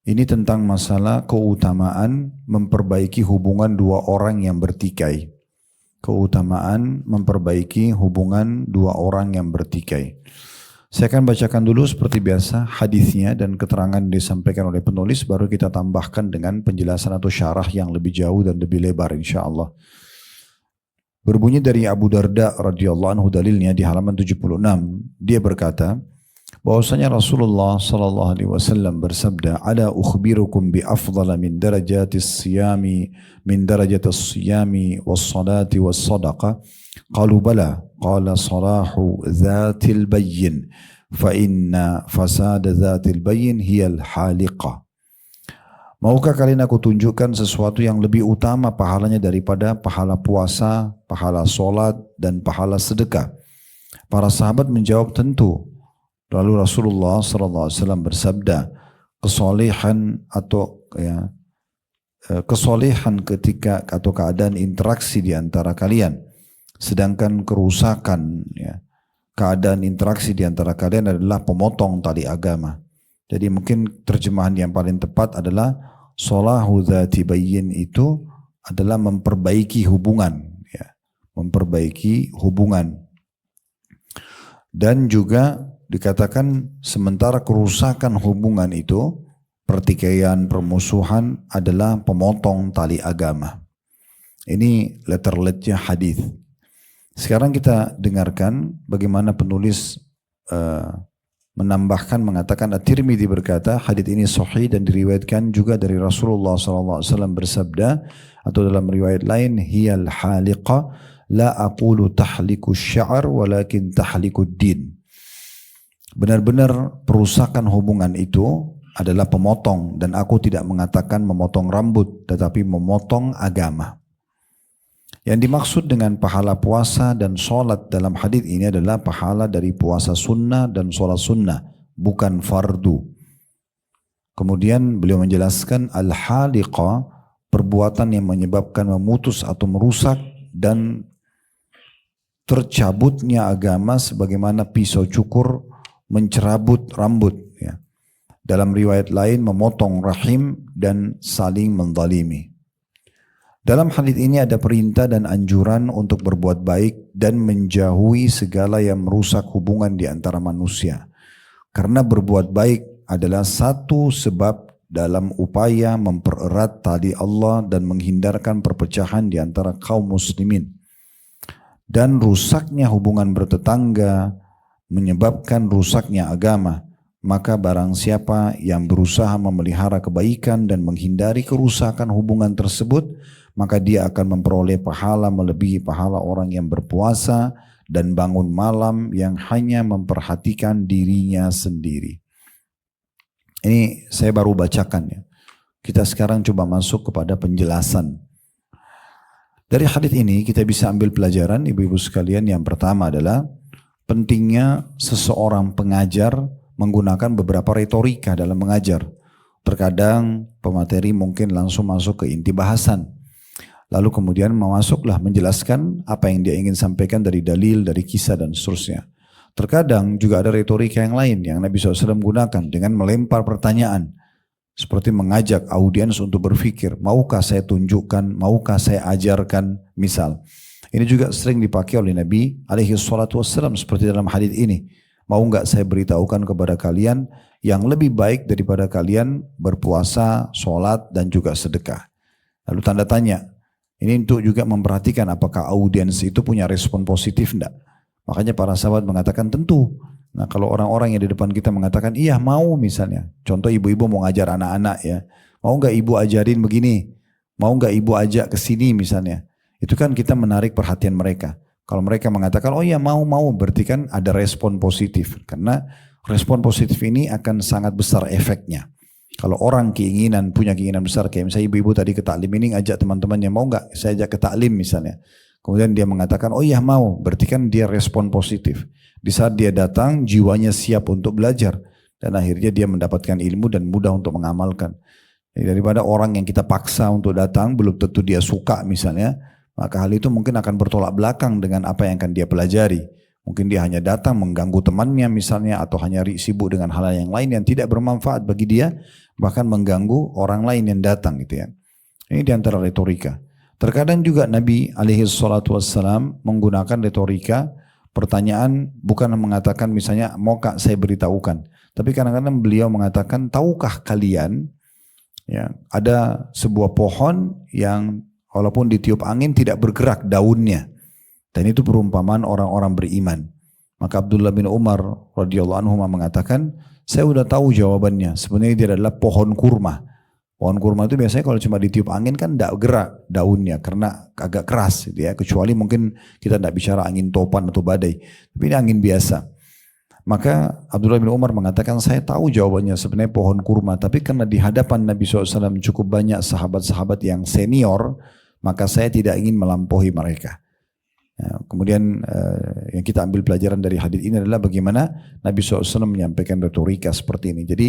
Ini tentang masalah keutamaan memperbaiki hubungan dua orang yang bertikai. Keutamaan memperbaiki hubungan dua orang yang bertikai. Saya akan bacakan dulu seperti biasa hadisnya dan keterangan yang disampaikan oleh penulis, baru kita tambahkan dengan penjelasan atau syarah yang lebih jauh dan lebih lebar insyaAllah. Berbunyi dari Abu Darda radhiyallahu anhu, dalilnya di halaman 76. Dia berkata bahwasanya Rasulullah sallallahu alaihi wasallam bersabda, "Ala ukhbirukum bi afdhala min darajatis siyami was salati was sadaqah?" Qalu bala. Qala salahu dhatil bayyin fa inna fasada dhatil bayyin hiyal haliqah. Maukah kalian aku tunjukkan sesuatu yang lebih utama pahalanya daripada pahala puasa, pahala solat, dan pahala sedekah? Para sahabat menjawab, tentu. Lalu Rasulullah SAW bersabda, kesolehan ketika atau keadaan interaksi di antara kalian, sedangkan kerusakan, keadaan interaksi di antara kalian adalah pemotong tali agama. Jadi mungkin terjemahan yang paling tepat adalah solahu dzati bayyin, itu adalah memperbaiki hubungan, memperbaiki hubungan. Dan juga dikatakan sementara kerusakan hubungan itu, pertikaian, permusuhan adalah pemotong tali agama. Ini letter-letternya hadis. Sekarang kita dengarkan bagaimana penulis menambahkan, mengatakan At-Tirmidzi berkata hadits ini sahih dan diriwayatkan juga dari Rasulullah SAW bersabda, atau dalam riwayat lain, hiyal haliqa la aqulu tahliku sya'r walakin tahliku din. Benar-benar perusakan hubungan itu adalah pemotong, dan aku tidak mengatakan memotong rambut tetapi memotong agama. Yang dimaksud dengan pahala puasa dan sholat dalam hadis ini adalah pahala dari puasa sunnah dan sholat sunnah, bukan fardu. Kemudian beliau menjelaskan al-haliqa, perbuatan yang menyebabkan memutus atau merusak dan tercabutnya agama, sebagaimana pisau cukur mencerabut rambut. Dalam riwayat lain memotong rahim dan saling menzalimi. Dalam hadis ini ada perintah dan anjuran untuk berbuat baik dan menjauhi segala yang merusak hubungan di antara manusia. Karena berbuat baik adalah satu sebab dalam upaya mempererat tali Allah dan menghindarkan perpecahan di antara kaum muslimin. Dan rusaknya hubungan bertetangga menyebabkan rusaknya agama. Maka barang siapa yang berusaha memelihara kebaikan dan menghindari kerusakan hubungan tersebut, maka dia akan memperoleh pahala melebihi pahala orang yang berpuasa dan bangun malam yang hanya memperhatikan dirinya sendiri. Ini saya baru bacakan ya. Kita sekarang coba masuk kepada penjelasan. Dari hadis ini kita bisa ambil pelajaran, ibu-ibu sekalian. Yang pertama adalah pentingnya seseorang pengajar menggunakan beberapa retorika dalam mengajar. Terkadang pemateri mungkin langsung masuk ke inti bahasan. Lalu kemudian masuklah menjelaskan apa yang dia ingin sampaikan dari dalil, dari kisah dan seterusnya. Terkadang juga ada retorika yang lain yang Nabi SAW gunakan dengan melempar pertanyaan. Seperti mengajak audiens untuk berpikir, maukah saya tunjukkan, maukah saya ajarkan, misal. Ini juga sering dipakai oleh Nabi SAW seperti dalam hadis ini. Mau enggak saya beritahukan kepada kalian yang lebih baik daripada kalian berpuasa, sholat, dan juga sedekah. Lalu tanda tanya. Ini untuk juga memperhatikan apakah audiens itu punya respon positif enggak. Makanya para sahabat mengatakan tentu. Nah kalau orang-orang yang di depan kita mengatakan iya mau, misalnya. Contoh ibu-ibu mau ngajar anak-anak ya. Mau enggak ibu ajarin begini? Mau enggak ibu ajak ke sini misalnya. Itu kan kita menarik perhatian mereka. Kalau mereka mengatakan oh iya mau, berarti kan ada respon positif. Karena respon positif ini akan sangat besar efeknya. Kalau orang punya keinginan besar, kayak misalnya ibu-ibu tadi ke taklim ini ngajak teman-temannya, mau nggak saya ajak ke taklim misalnya. Kemudian dia mengatakan, oh iya mau, berarti kan dia respon positif. Di saat dia datang, jiwanya siap untuk belajar. Dan akhirnya dia mendapatkan ilmu dan mudah untuk mengamalkan. Jadi daripada orang yang kita paksa untuk datang, belum tentu dia suka misalnya, maka hal itu mungkin akan bertolak belakang dengan apa yang akan dia pelajari. Mungkin dia hanya datang mengganggu temannya misalnya, atau hanya sibuk dengan hal yang lain yang tidak bermanfaat bagi dia. bahkan mengganggu orang lain yang datang gitu ya. Ini diantara retorika. Terkadang juga Nabi SAW menggunakan retorika, pertanyaan bukan mengatakan misalnya mau kak saya beritahukan, tapi kadang-kadang beliau mengatakan tahukah kalian ya ada sebuah pohon yang walaupun ditiup angin tidak bergerak daunnya, dan itu perumpamaan orang-orang beriman. Maka Abdullah bin Umar radhiyallahu anhu mengatakan, saya sudah tahu jawabannya. Sebenarnya dia adalah pohon kurma. Pohon kurma itu biasanya kalau cuma ditiup angin kan tidak gerak daunnya karena agak keras, gitu ya. Kecuali mungkin kita tidak bicara angin topan atau badai, tapi ini angin biasa. Maka Abdullah bin Umar mengatakan, saya tahu jawabannya sebenarnya pohon kurma, tapi karena di hadapan Nabi SAW cukup banyak sahabat-sahabat yang senior, maka saya tidak ingin melampaui mereka. Ya, kemudian yang kita ambil pelajaran dari hadis ini adalah bagaimana Nabi SAW menyampaikan retorika seperti ini. Jadi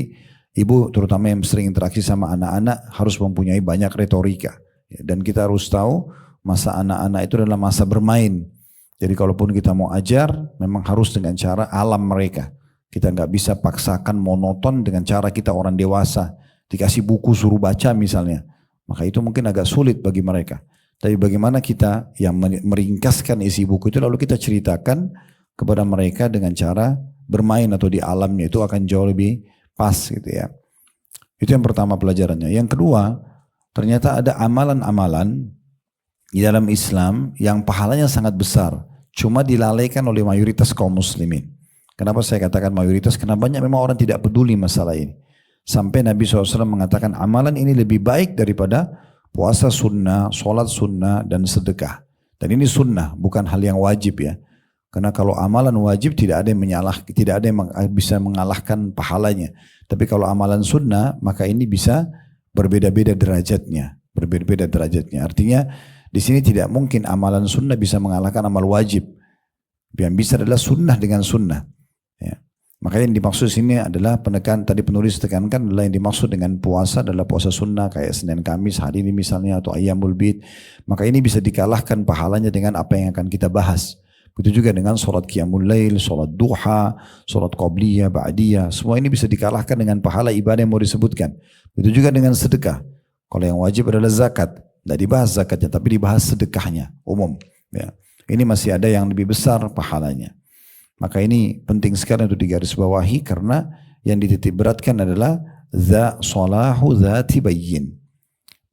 ibu terutama yang sering interaksi sama anak-anak harus mempunyai banyak retorika. Ya, dan kita harus tahu masa anak-anak itu adalah masa bermain. Jadi kalaupun kita mau ajar memang harus dengan cara alam mereka. Kita nggak bisa paksakan monoton dengan cara kita orang dewasa. Dikasih buku suruh baca misalnya. Maka itu mungkin agak sulit bagi mereka. Tapi bagaimana kita yang meringkaskan isi buku itu lalu kita ceritakan kepada mereka dengan cara bermain atau di alamnya, itu akan jauh lebih pas gitu ya. Itu yang pertama pelajarannya. Yang kedua, ternyata ada amalan-amalan di dalam Islam yang pahalanya sangat besar, cuma dilalaikan oleh mayoritas kaum muslimin. Kenapa saya katakan mayoritas? Karena banyak memang orang tidak peduli masalah ini. Sampai Nabi SAW mengatakan amalan ini lebih baik daripada puasa sunnah, sholat sunnah, dan sedekah. Dan ini sunnah, bukan hal yang wajib ya. Karena kalau amalan wajib tidak ada yang bisa mengalahkan pahalanya. Tapi kalau amalan sunnah, maka ini bisa berbeda-beda derajatnya. Berbeda-beda derajatnya. Artinya di sini tidak mungkin amalan sunnah bisa mengalahkan amal wajib. Yang bisa adalah sunnah dengan sunnah. Ya. Makanya yang dimaksud sini adalah tadi penulis tekankan adalah yang dimaksud dengan puasa adalah puasa sunnah kayak Senin Kamis hari ini misalnya atau Ayyamul Bid. Maka ini bisa dikalahkan pahalanya dengan apa yang akan kita bahas. Begitu juga dengan sholat Qiyamul Lail, sholat duha, sholat Qabliyah, Ba'diyah. Semua ini bisa dikalahkan dengan pahala ibadah yang mau disebutkan. Begitu juga dengan sedekah. Kalau yang wajib adalah zakat. Tidak dibahas zakatnya tapi dibahas sedekahnya umum. Ya. Ini masih ada yang lebih besar pahalanya. Maka ini penting sekali untuk digarisbawahi karena yang dititik beratkan adalah salahu dzati bayyin.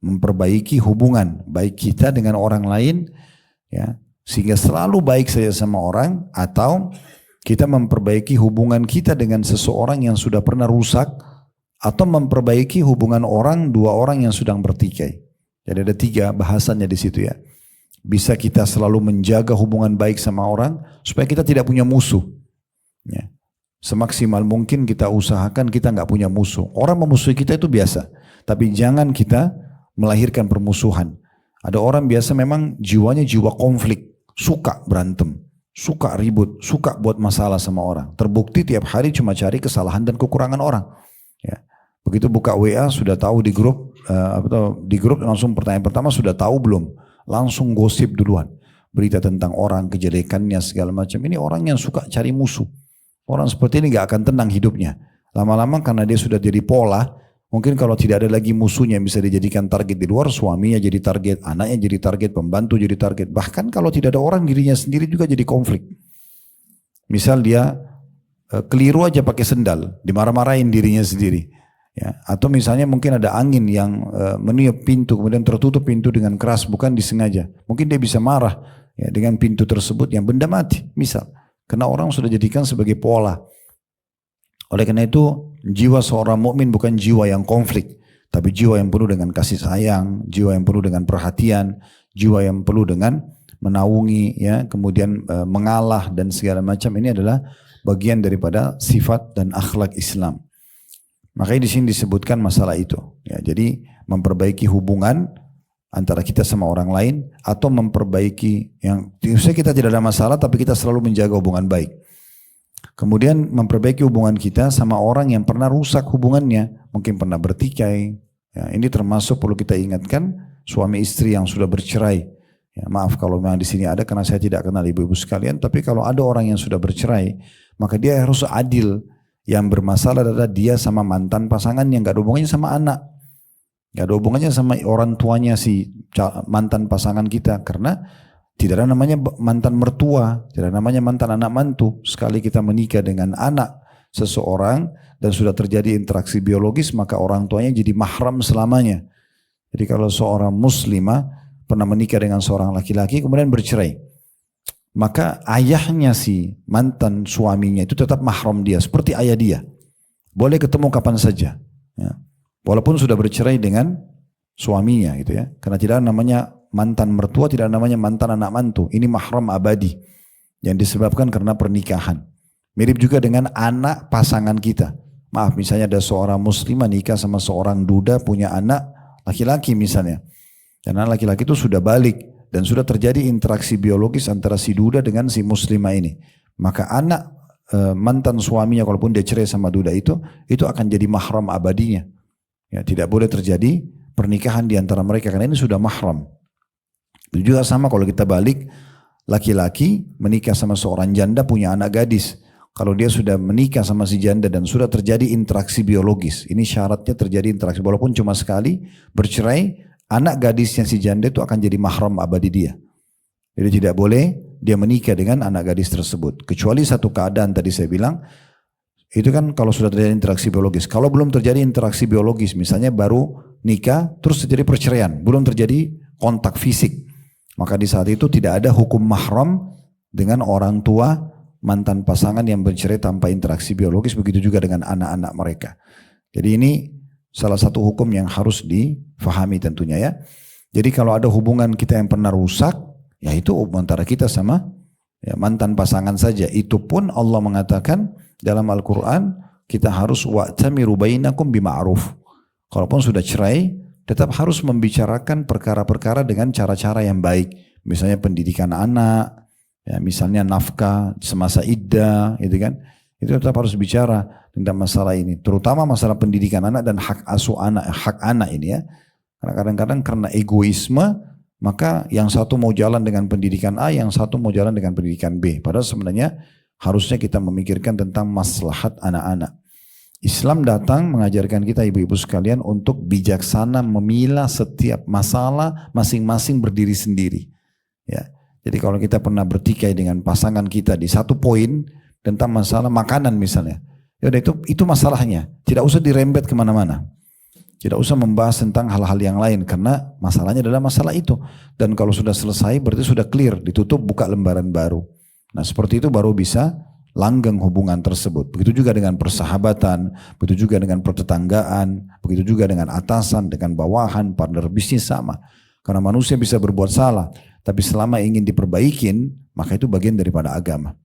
Memperbaiki hubungan baik kita dengan orang lain ya, sehingga selalu baik saja sama orang, atau kita memperbaiki hubungan kita dengan seseorang yang sudah pernah rusak, atau memperbaiki hubungan dua orang yang sedang bertikai. Jadi ada 3 bahasannya di situ ya. Bisa kita selalu menjaga hubungan baik sama orang supaya kita tidak punya musuh. Ya. Semaksimal mungkin kita usahakan kita nggak punya musuh. Orang memusuhi kita itu biasa, tapi jangan kita melahirkan permusuhan. Ada orang biasa memang jiwanya jiwa konflik, suka berantem, suka ribut, suka buat masalah sama orang. Terbukti tiap hari cuma cari kesalahan dan kekurangan orang. Ya. Begitu buka WA sudah tahu di grup atau di grup langsung pertanyaan pertama sudah tahu belum? Langsung gosip duluan. Berita tentang orang, kejelekannya segala macam. Ini orang yang suka cari musuh. Orang seperti ini gak akan tenang hidupnya. Lama-lama karena dia sudah jadi pola, mungkin kalau tidak ada lagi musuhnya yang bisa dijadikan target di luar, suaminya jadi target, anaknya jadi target, pembantu jadi target. Bahkan kalau tidak ada orang, dirinya sendiri juga jadi konflik. Misal dia keliru aja pakai sendal, dimarah-marahin dirinya sendiri. Ya, atau misalnya mungkin ada angin yang meniup pintu kemudian tertutup pintu dengan keras bukan disengaja, mungkin dia bisa marah ya, dengan pintu tersebut yang benda mati misal, karena orang sudah jadikan sebagai pola. Oleh karena itu jiwa seorang mukmin bukan jiwa yang konflik, tapi jiwa yang penuh dengan kasih sayang, jiwa yang penuh dengan perhatian, jiwa yang penuh dengan menaungi ya, kemudian mengalah dan segala macam. Ini adalah bagian daripada sifat dan akhlak Islam. Makanya di sini disebutkan masalah itu. Ya, jadi memperbaiki hubungan antara kita sama orang lain atau memperbaiki yang misalnya kita tidak ada masalah tapi kita selalu menjaga hubungan baik. Kemudian memperbaiki hubungan kita sama orang yang pernah rusak hubungannya, mungkin pernah bertikai. Ya, ini termasuk perlu kita ingatkan suami istri yang sudah bercerai. Ya, maaf kalau memang di sini ada karena saya tidak kenal ibu-ibu sekalian, tapi kalau ada orang yang sudah bercerai, maka dia harus adil. Yang bermasalah adalah dia sama mantan pasangannya, nggak ada hubungannya sama anak. Nggak ada hubungannya sama orang tuanya si mantan pasangan kita. Karena tidak ada namanya mantan mertua, tidak ada namanya mantan anak mantu. Sekali kita menikah dengan anak seseorang dan sudah terjadi interaksi biologis, maka orang tuanya jadi mahram selamanya. Jadi kalau seorang muslimah pernah menikah dengan seorang laki-laki kemudian bercerai, maka ayahnya si mantan suaminya itu tetap mahram dia, seperti ayah dia. Boleh ketemu kapan saja. Ya. Walaupun sudah bercerai dengan suaminya gitu ya. Karena tidak namanya mantan mertua, tidak namanya mantan anak mantu. Ini mahram abadi yang disebabkan karena pernikahan. Mirip juga dengan anak pasangan kita. Maaf, misalnya ada seorang muslimah nikah sama seorang duda punya anak laki-laki misalnya. Dan anak laki-laki itu sudah balik dan sudah terjadi interaksi biologis antara si duda dengan si muslimah ini. Maka anak mantan suaminya kalaupun dia cerai sama duda itu akan jadi mahram abadinya. Ya, tidak boleh terjadi pernikahan di antara mereka karena ini sudah mahram. Itu juga sama kalau kita balik, laki-laki menikah sama seorang janda punya anak gadis. Kalau dia sudah menikah sama si janda dan sudah terjadi interaksi biologis, ini syaratnya terjadi interaksi walaupun cuma sekali, bercerai, anak gadisnya si janda itu akan jadi mahram abadi dia. Jadi tidak boleh dia menikah dengan anak gadis tersebut. Kecuali satu keadaan tadi saya bilang, itu kan kalau sudah terjadi interaksi biologis. Kalau belum terjadi interaksi biologis, misalnya baru nikah, terus terjadi perceraian, belum terjadi kontak fisik. Maka di saat itu tidak ada hukum mahram dengan orang tua mantan pasangan yang bercerai tanpa interaksi biologis, begitu juga dengan anak-anak mereka. Jadi ini salah satu hukum yang harus difahami tentunya ya. Jadi kalau ada hubungan kita yang pernah rusak, ya itu antara kita sama ya, mantan pasangan saja. Itu pun Allah mengatakan dalam Al-Quran, kita harus wa'tamiru bainakum bima'ruf. Kalaupun sudah cerai, tetap harus membicarakan perkara-perkara dengan cara-cara yang baik. Misalnya pendidikan anak, ya, misalnya nafkah semasa iddah, gitu kan? Itu tetap harus bicara tentang masalah ini, terutama masalah pendidikan anak dan hak asuh anak, hak anak ini ya. Karena kadang-kadang karena egoisme, maka yang satu mau jalan dengan pendidikan A, yang satu mau jalan dengan pendidikan B. Padahal sebenarnya harusnya kita memikirkan tentang maslahat anak-anak. Islam datang mengajarkan kita ibu-ibu sekalian untuk bijaksana memilah setiap masalah masing-masing berdiri sendiri. Ya. Jadi kalau kita pernah bertikai dengan pasangan kita di satu poin tentang masalah makanan misalnya, ya udah itu masalahnya, tidak usah dirembet kemana-mana, tidak usah membahas tentang hal-hal yang lain karena masalahnya adalah masalah itu. Dan kalau sudah selesai berarti sudah clear, ditutup, buka lembaran baru. Nah seperti itu baru bisa langgeng hubungan tersebut. Begitu juga dengan persahabatan, begitu juga dengan pertetanggaan, begitu juga dengan atasan, dengan bawahan, partner bisnis sama. Karena manusia bisa berbuat salah, tapi selama ingin diperbaikin, maka itu bagian daripada agama.